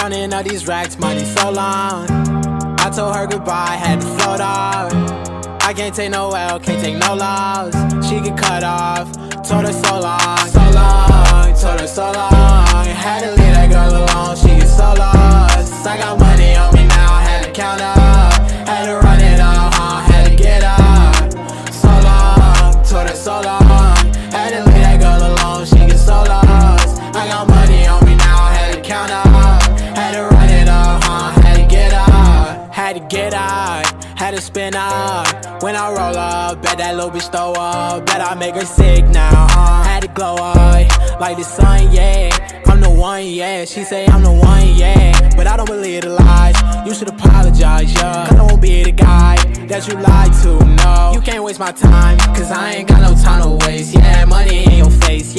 Counting all these racks, money so long. I told her goodbye, had to float off. I can't take no L, can't take no loss. She get cut off, told her so long, so long, told her so long. Had to leave that girl alone, she get so lost. I got money on me now, had to count up, had to run it up, had to get up. So long, told her so long. Had to leave that girl alone, she get so lost. I got money on me now, had to count up, had to run it up, had to get up, had to get up, had to spin up. When I roll up, bet that little bitch throw up, bet I make her sick now, had to glow up, like the sun, yeah. I'm the one, yeah, she say I'm the one, yeah. But I don't believe the lies, you should apologize, yeah. Cause I won't be the guy that you lied to, no. You can't waste my time, cause I ain't got no time to waste, yeah. Money in your face, yeah.